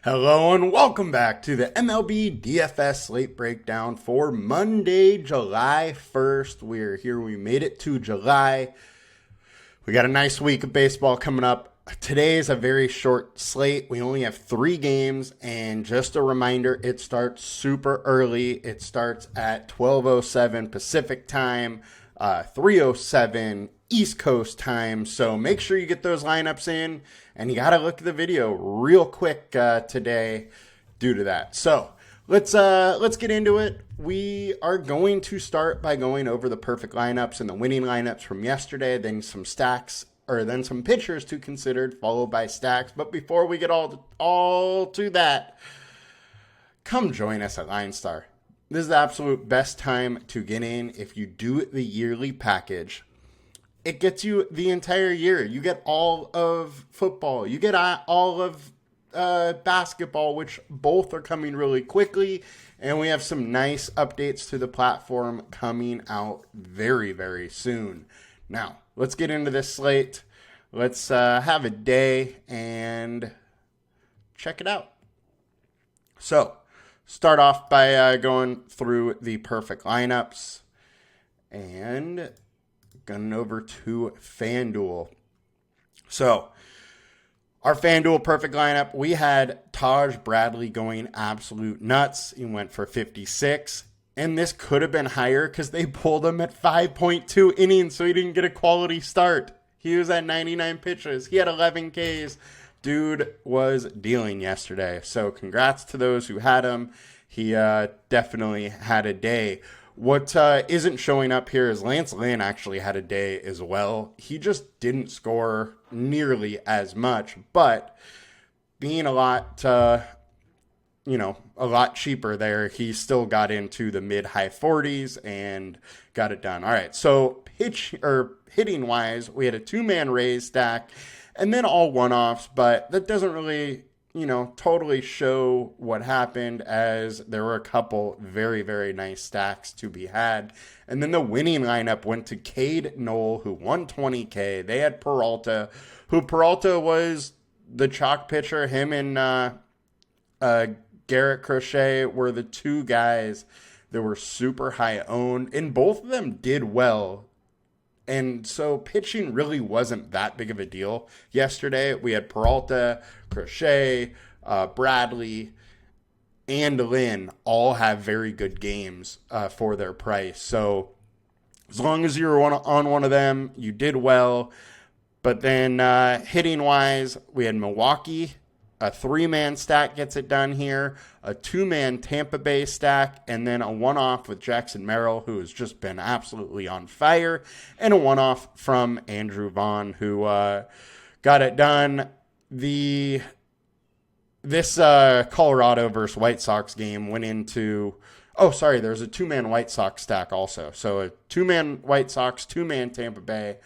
Hello and welcome back to the MLB DFS slate breakdown for Monday, July 1st. We're here. We made it to July. We got a nice week of baseball coming up. Today is a very short slate. We only have 3 games, and just a reminder, it starts super early. It starts at 12:07 Pacific time, 3:07 East Coast time. So make sure you get those lineups in, and you got to look at the video real quick today due to that. So let's get into it. We are going to start by going over the perfect lineups and the winning lineups from yesterday, then some stacks, or then some pitchers to consider, followed by stacks. But before we get all to that, come join us at LineStar. This is the absolute best time to get in if you do the yearly package. It gets you the entire year. You get all of football. You get all of basketball, which both are coming really quickly. And we have some nice updates to the platform coming out very, very soon. Now, let's get into this slate. Let's have a day and check it out. So, start off by going through the perfect lineups and going over to FanDuel. So, our FanDuel perfect lineup, we had Taj Bradley going absolute nuts. He went for 56. And this could have been higher because they pulled him at 5.2 innings, so he didn't get a quality start. He was at 99 pitches. He had 11 Ks. Dude was dealing yesterday. So congrats to those who had him. He definitely had a day. What isn't showing up here is Lance Lynn actually had a day as well. He just didn't score nearly as much, but being a lot cheaper there, he still got into the mid-high 40s and got it done. All right, so hitting wise, we had a 2-man raise stack and then all one-offs, but that doesn't really totally show what happened, as there were a couple very, very nice stacks to be had. And then the winning lineup went to Cade Knoll, who won 20K. They had Peralta was the chalk pitcher. Him and Garrett Crochet were the 2 guys that were super high owned, and both of them did well. And so pitching really wasn't that big of a deal yesterday. We had Peralta, Crochet, Bradley, and Lynn all have very good games for their price. So as long as you were on one of them, you did well. But then hitting-wise, we had Milwaukee. A 3-man stack gets it done here, a 2-man Tampa Bay stack, and then a one-off with Jackson Merrill, who has just been absolutely on fire, and a one-off from Andrew Vaughn, who got it done. This Colorado versus White Sox game went into... there's a 2-man White Sox stack also. So a 2-man White Sox, 2-man Tampa Bay,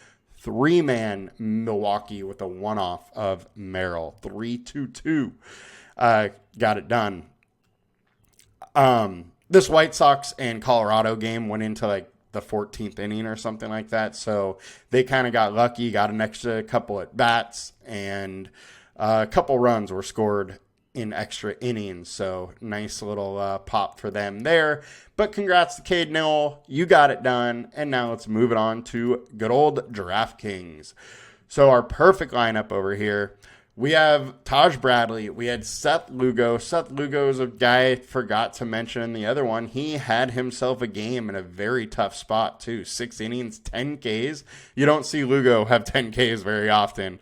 3-man Milwaukee with a one-off of Merrill. 3-2-2. Got it done. This White Sox and Colorado game went into like the 14th inning or something like that. So they kind of got lucky, got an extra couple at bats, and a couple runs were scored in extra innings. So nice little pop for them there. But congrats to Cade Knoll. You got it done. And now let's move it on to good old DraftKings. So our perfect lineup over here, we have Taj Bradley. We had Seth Lugo. Seth Lugo is a guy I forgot to mention in the other one. He had himself a game in a very tough spot too. 6 innings, 10 Ks. You don't see Lugo have 10 Ks very often.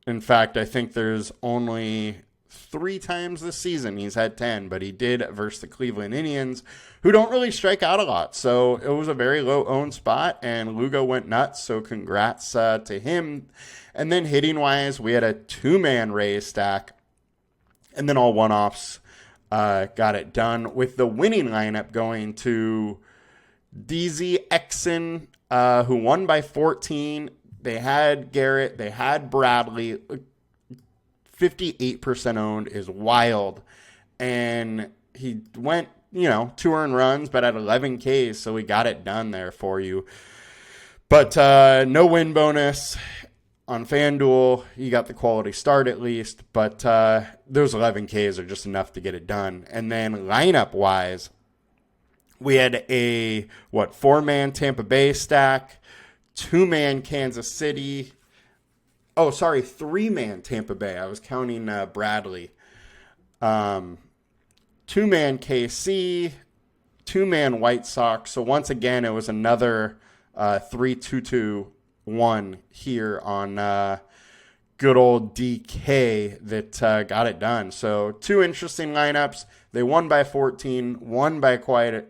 In fact, I think there's only 3 times this season he's had 10, but he did versus the Cleveland Indians, who don't really strike out a lot. So it was a very low-owned spot, and Lugo went nuts, so congrats to him. And then hitting-wise, we had a 2-man raise stack, and then all one-offs got it done, with the winning lineup going to DZ Exon, who won by 14. They had Garrett. They had Bradley. 58% owned is wild. And he went, 2 earned runs, but at 11 Ks, so we got it done there for you. But no win bonus. on FanDuel, you got the quality start at least, but those 11Ks are just enough to get it done. And then lineup-wise, we had a, 4-man Tampa Bay stack, 2-man Kansas City. 3-man Tampa Bay. I was counting Bradley. 2-man KC, 2-man White Sox. So once again, it was another 3-2-2-1 here on good old DK that got it done. So 2 interesting lineups. They won by 14, won by quite a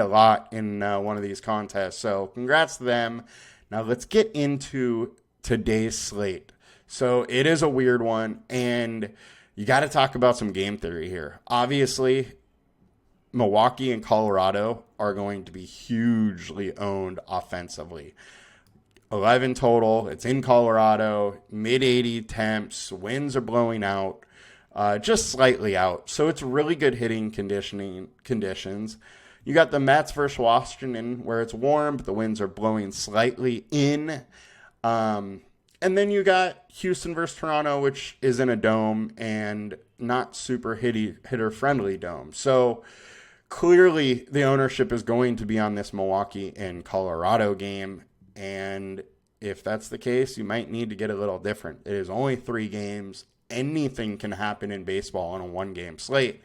lot in one of these contests. So congrats to them. Now let's get into today's slate. So it is a weird one, and you got to talk about some game theory here. Obviously, Milwaukee and Colorado are going to be hugely owned offensively. 11 total. It's in Colorado. Mid-80 temps. Winds are blowing out. Just slightly out. So it's really good hitting conditions. You got the Mets versus Washington where it's warm, but the winds are blowing slightly in. And then you got Houston versus Toronto, which is in a dome and not super hitter-friendly dome. So clearly the ownership is going to be on this Milwaukee and Colorado game. And if that's the case, you might need to get a little different. It is only 3 games. Anything can happen in baseball on a 1-game slate.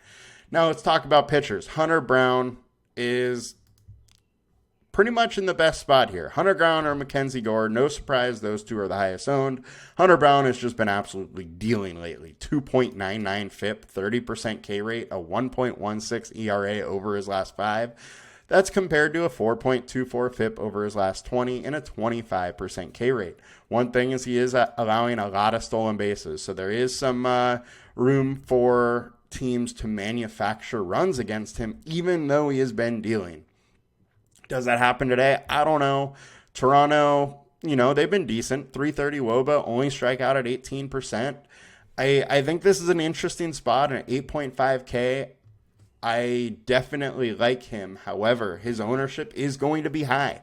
Now let's talk about pitchers. Hunter Brown is pretty much in the best spot here. Hunter Brown or Mackenzie Gore. No surprise, those two are the highest owned. Hunter Brown has just been absolutely dealing lately. 2.99 FIP, 30% K rate, a 1.16 ERA over his last 5. That's compared to a 4.24 FIP over his last 20 and a 25% K rate. One thing is he is allowing a lot of stolen bases, so there is some room for teams to manufacture runs against him, even though he has been dealing. Does that happen today? I don't know. Toronto, they've been decent. 330 WOBA, only strike out at 18%. I think this is an interesting spot, an 8.5K. I definitely like him. However, his ownership is going to be high.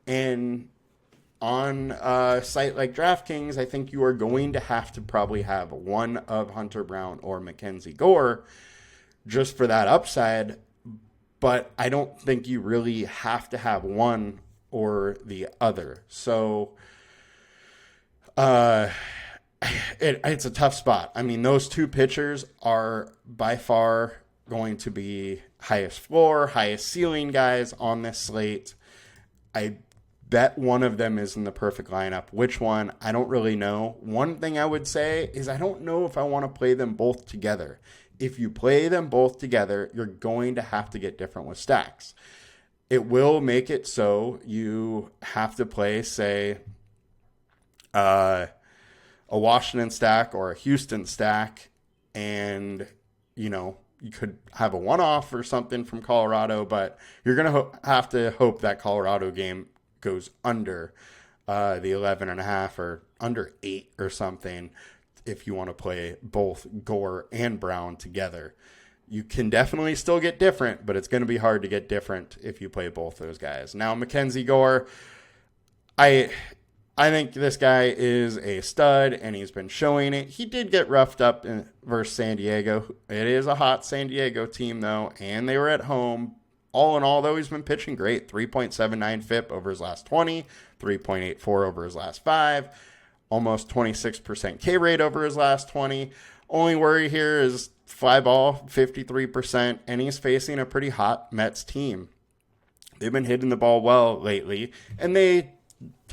And on a site like DraftKings, I think you are going to have to probably have one of Hunter Brown or Mackenzie Gore just for that upside. But I don't think you really have to have one or the other. So it's a tough spot. I mean, those 2 pitchers are by far going to be highest floor, highest ceiling guys on this slate. I bet one of them is in the perfect lineup. Which one? I don't really know. One thing I would say is I don't know if I want to play them both together. If you play them both together, you're going to have to get different with stacks. It will make it so you have to play, say, a Washington stack or a Houston stack, and, you could have a one-off or something from Colorado, but you're going to have to hope that Colorado game goes under the 11.5 or under 8 or something. If you want to play both Gore and Brown together, you can definitely still get different, but it's going to be hard to get different if you play both those guys. Now, Mackenzie Gore, I think this guy is a stud, and he's been showing it. He did get roughed up versus San Diego. It is a hot San Diego team, though, and they were at home. All in all, though, he's been pitching great. 3.79 FIP over his last 20, 3.84 over his last 5. Almost 26% K rate over his last 20. Only worry here is fly ball, 53%, and he's facing a pretty hot Mets team. They've been hitting the ball well lately, and they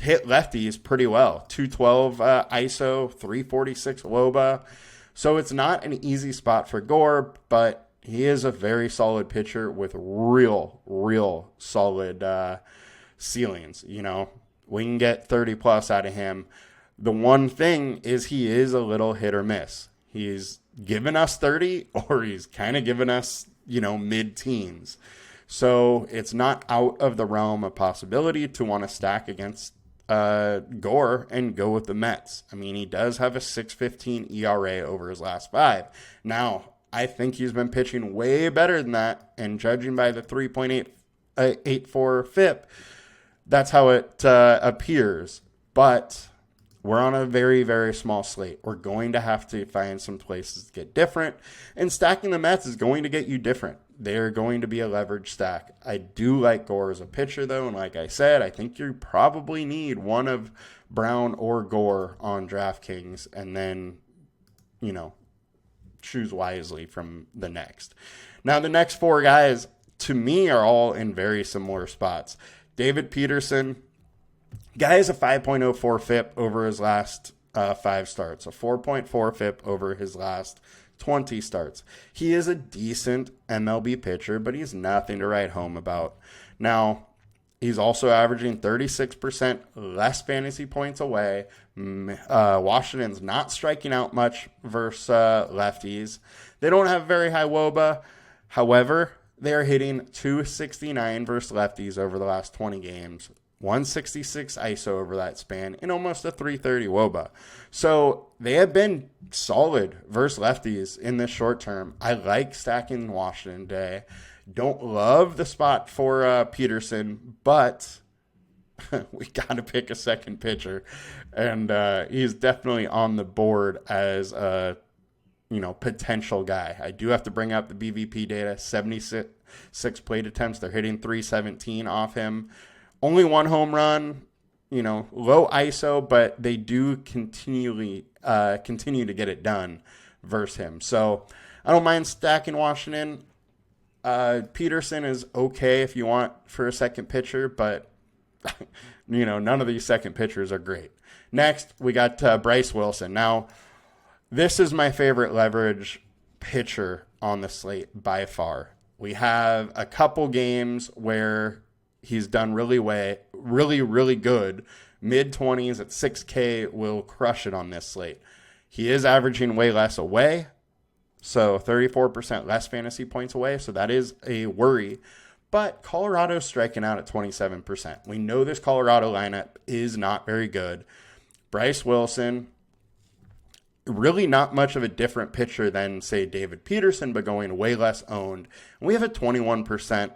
hit lefties pretty well. 212 ISO, 346 WOBA. So it's not an easy spot for Gore, but he is a very solid pitcher with real solid ceilings. We can get 30 plus out of him. The one thing is he is a little hit or miss. He's given us 30 or he's kind of given us, mid-teens. So it's not out of the realm of possibility to want to stack against Gore and go with the Mets. I mean, he does have a 6.15 ERA over his last 5. Now, I think he's been pitching way better than that, and judging by the 3.84 FIP, that's how it appears. But we're on a very, very small slate. We're going to have to find some places to get different. And stacking the Mets is going to get you different. They're going to be a leverage stack. I do like Gore as a pitcher, though. And like I said, I think you probably need one of Brown or Gore on DraftKings. And then, choose wisely from the next. Now, the next four guys, to me, are all in very similar spots. David Peterson, guy has a 5.04 FIP over his last 5 starts, a 4.4 FIP over his last 20 starts. He is a decent MLB pitcher, but he's nothing to write home about. Now, he's also averaging 36% less fantasy points away. Washington's not striking out much versus lefties. They don't have very high WOBA. However, they are hitting 269 versus lefties over the last 20 games. 166 ISO over that span, and almost a 330 WOBA. So they have been solid versus lefties in this short term. I like stacking Washington today. Don't love the spot for Peterson, but we got to pick a second pitcher. And he's definitely on the board as a potential guy. I do have to bring up the BVP data, 76 plate attempts. They're hitting 317 off him. Only one home run, low ISO, but they do continue to get it done versus him. So I don't mind stacking Washington. Peterson is okay if you want for a second pitcher, but none of these second pitchers are great. Next, we got Bryce Wilson. Now, this is my favorite leverage pitcher on the slate by far. We have a couple games where he's done really good. Mid-20s at 6K will crush it on this slate. He is averaging way less away, so 34% less fantasy points away, so that is a worry. But Colorado's striking out at 27%. We know this Colorado lineup is not very good. Bryce Wilson, really not much of a different pitcher than, say, David Peterson, but going way less owned. And we have a 21%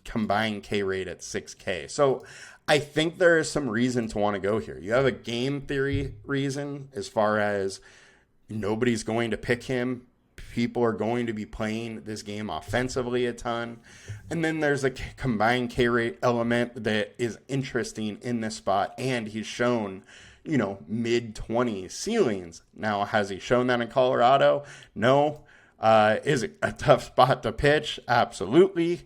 combined K rate at 6K. So I think there is some reason to want to go here. You have a game theory reason as far as nobody's going to pick him. People are going to be playing this game offensively a ton. And then there's a combined K rate element that is interesting in this spot. And he's shown, mid-20s ceilings. Now, has he shown that in Colorado? No. Is it a tough spot to pitch? Absolutely.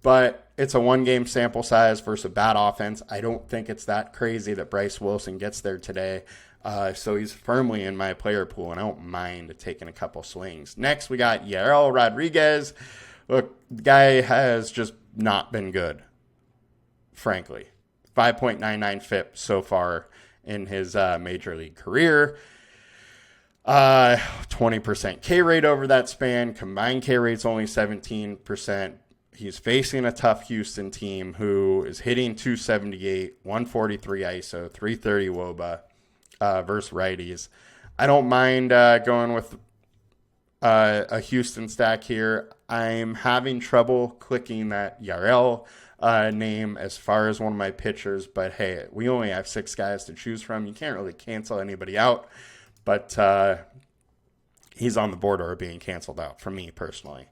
But it's a one-game sample size versus a bad offense. I don't think it's that crazy that Bryce Wilson gets there today. So he's firmly in my player pool, and I don't mind taking a couple swings. Next, we got Yael Rodriguez. Look, the guy has just not been good, frankly. 5.99 FIP so far in his major league career. 20% K rate over that span. Combined K rate's only 17%. He's facing a tough Houston team who is hitting 278, 143 ISO, 330 WOBA versus righties. I don't mind going with a Houston stack here. I'm having trouble clicking that Yarel name as far as one of my pitchers, but hey, we only have 6 guys to choose from. You can't really cancel anybody out, but he's on the border of being canceled out for me personally.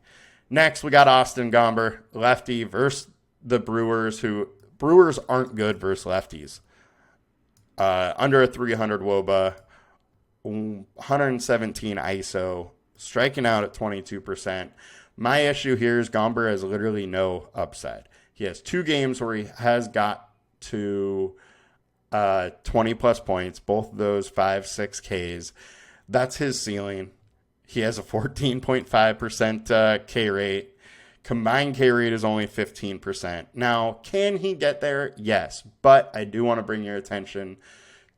Next, we got Austin Gomber, lefty versus the Brewers, who Brewers aren't good versus lefties. Under a 300 WOBA, 117 ISO, striking out at 22%. My issue here is Gomber has literally no upside. He has 2 games where he has got to 20-plus points, both of those 5-6 Ks. That's his ceiling. He has a 14.5% K rate. Combined K rate is only 15%. Now, can he get there? Yes. But I do want to bring your attention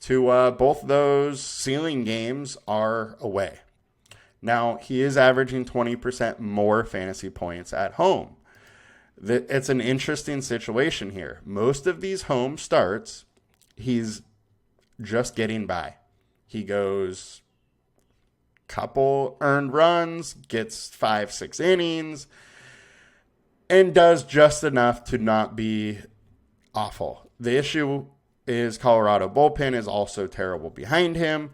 to both those ceiling games are away. Now, he is averaging 20% more fantasy points at home. It's an interesting situation here. Most of these home starts, he's just getting by. He goes couple earned runs, gets 5-6 innings, and does just enough to not be awful. The issue is Colorado bullpen is also terrible behind him.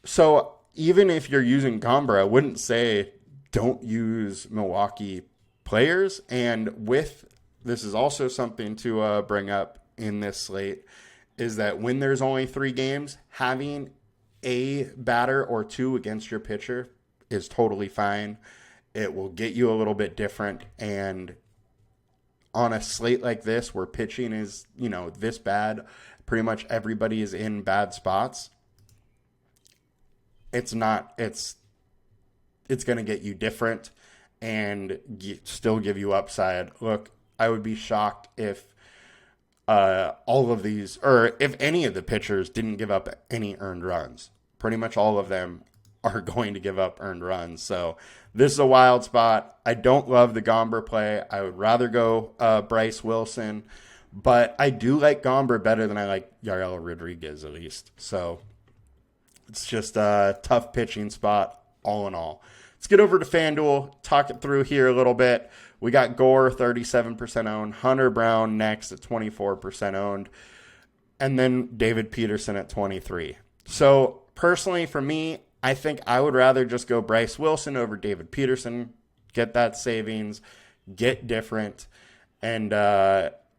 So even if you're using Gomber, I wouldn't say don't use Milwaukee players. And this is also something to bring up in this slate, is that when there's only 3 games, having a batter or 2 against your pitcher is totally fine. It will get you a little bit different. And on a slate like this, where pitching is, this bad, pretty much everybody is in bad spots. It's going to get you different and still give you upside. Look, I would be shocked if all of these, or if any of the pitchers didn't give up any earned runs. Pretty much all of them are going to give up earned runs. So this is a wild spot. I don't love the Gomber play. I would rather go Bryce Wilson, but I do like Gomber better than I like Yariel Rodriguez, at least. So it's just a tough pitching spot all in all. Let's get over to FanDuel, talk it through here a little bit. We got Gore, 37% owned. Hunter Brown next at 24% owned. And then David Peterson at 23%. So personally, for me, I think I would rather just go Bryce Wilson over David Peterson, get that savings, get different, and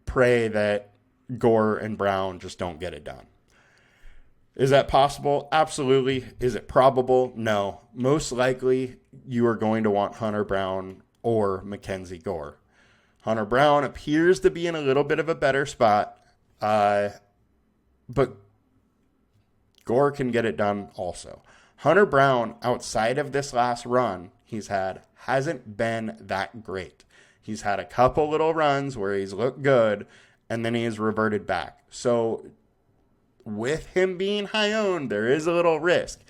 pray that Gore and Brown just don't get it done. Is that possible? Absolutely. Is it probable? No. Most likely, you are going to want Hunter Brown or Mackenzie Gore. Hunter Brown appears to be in a little bit of a better spot, but Gore can get it done also. Hunter Brown, outside of this last run hasn't been that great. He's had a couple little runs where he's looked good, and then he has reverted back. So with him being high owned, there is a little risk.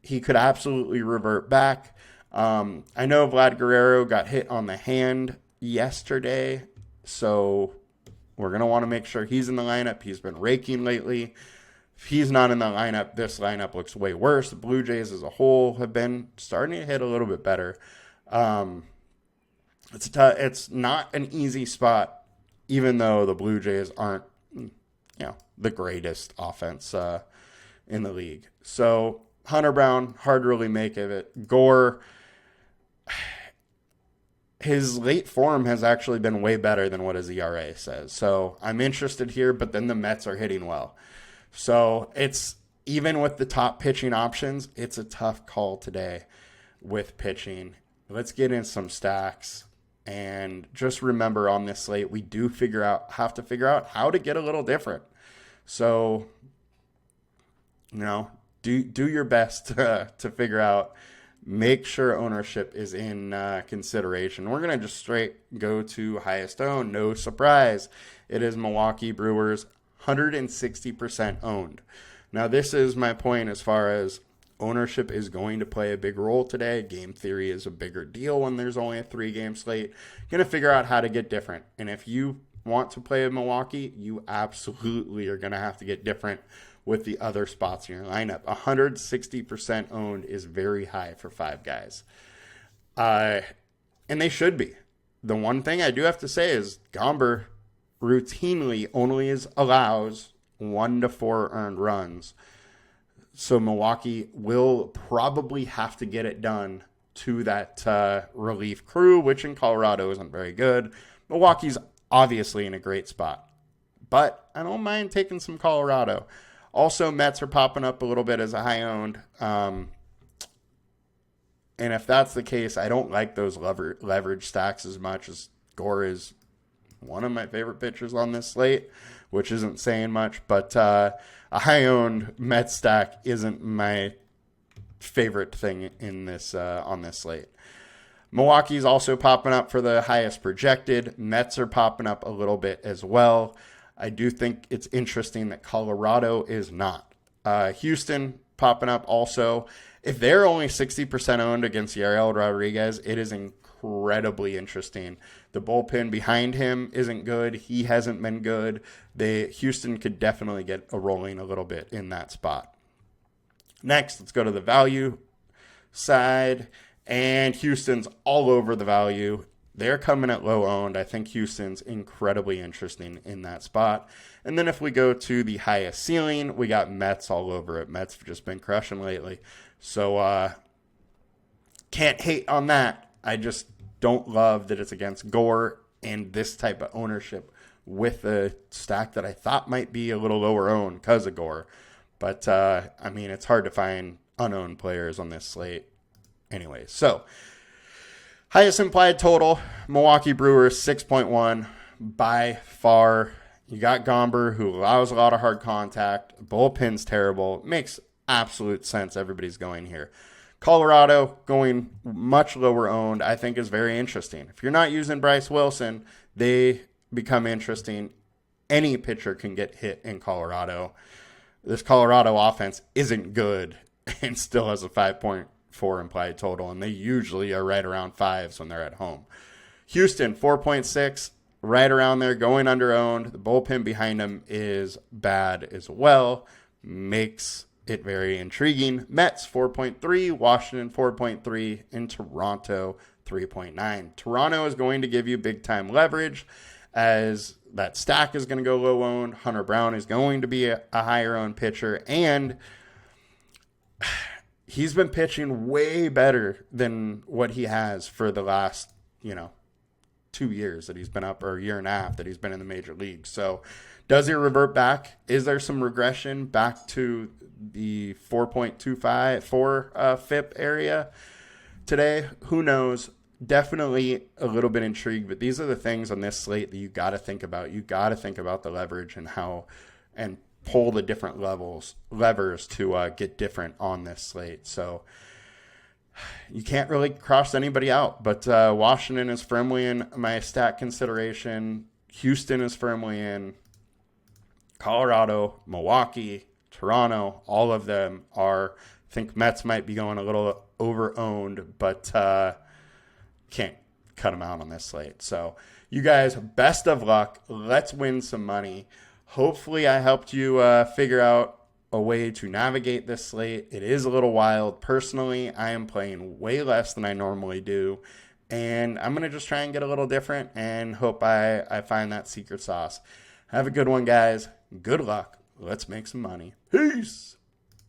He could absolutely revert back. I know Vlad Guerrero got hit on the hand yesterday, so we're going to want to make sure he's in the lineup. He's been raking lately. If he's not in the lineup, this lineup looks way worse. The Blue Jays as a whole have been starting to hit a little bit better. It's not an easy spot, even though the Blue Jays aren't, the greatest offense in the league. So Hunter Brown, hard to really make of it. Gore, his late form has actually been way better than what his ERA says. So I'm interested here, but then the Mets are hitting well. So it's, even with the top pitching options, it's a tough call today with pitching. Let's get in some stacks. And just remember, on this slate, we do have to figure out how to get a little different. So, do your best to figure out, make sure ownership is in consideration. We're going to just straight go to highest owned. No surprise. It is Milwaukee Brewers, 160% owned. Now, this is my point as far as ownership is going to play a big role today. Game theory is a bigger deal when there's only a 3-game slate. Going to figure out how to get different. And if you want to play in Milwaukee, you absolutely are going to have to get different with the other spots in your lineup. 160% owned is very high for 5 guys. And they should be. The one thing I do have to say is Gomber routinely only allows 1 to 4 earned runs. So Milwaukee will probably have to get it done to that relief crew, which in Colorado isn't very good. Milwaukee's obviously in a great spot, but I don't mind taking some Colorado. Also, Mets are popping up a little bit as a high owned. And if that's the case, I don't like those leverage stacks as much, as Gore is one of my favorite pitchers on this slate, which isn't saying much, but a high-owned Mets stack isn't my favorite thing in this on this slate. Milwaukee's also popping up for the highest projected. Mets are popping up a little bit as well. I do think it's interesting that Colorado is not. Houston popping up also. If they're only 60% owned against Yariel Rodriguez, it is incredibly interesting. The bullpen behind him isn't good. He hasn't been good. Houston could definitely get a rolling a little bit in that spot. Next, let's go to the value side. And Houston's all over the value. they're coming at low owned. I think Houston's incredibly interesting in that spot. And then if we go to the highest ceiling, we got Mets all over it. Mets have just been crushing lately. So can't hate on that. I just don't love that it's against Gore and this type of ownership with a stack that I thought might be a little lower owned because of Gore. But, I mean, it's hard to find unowned players on this slate anyway. So, highest implied total, Milwaukee Brewers, 6.1. By far, you got Gomber, who allows a lot of hard contact. Bullpen's terrible. Makes absolute sense. Everybody's going here. Colorado, going much lower owned, I think is very interesting. If you're not using Bryce Wilson, they become interesting. Any pitcher can get hit in Colorado. This Colorado offense isn't good and still has a 5.4 implied total, and they usually are right around 5s when they're at home. Houston, 4.6, right around there, going under owned. The bullpen behind them is bad as well. Makes it very intriguing. Mets, 4.3, Washington, 4.3, and Toronto, 3.9. Toronto is going to give you big-time leverage as that stack is going to go low owned. Hunter Brown is going to be a higher owned pitcher, and he's been pitching way better than what he has for the last, 2 years that he's been up, or a year and a half that he's been in the major leagues. So does he revert back? Is there some regression back to the 4.25 FIP area today? Who knows? Definitely a little bit intrigued, but these are the things on this slate that you got to think about. You got to think about the leverage and pull the different levers to get different on this slate. So you can't really cross anybody out, but Washington is firmly in my stat consideration. Houston is firmly in. Colorado, Milwaukee, Toronto, all of them are. I think Mets might be going a little over-owned, but can't cut them out on this slate. So you guys, best of luck. Let's win some money. Hopefully I helped you figure out a way to navigate this slate. It is a little wild. Personally, I am playing way less than I normally do, and I'm going to just try and get a little different and hope I find that secret sauce. Have a good one, guys. Good luck. Let's make some money. Peace.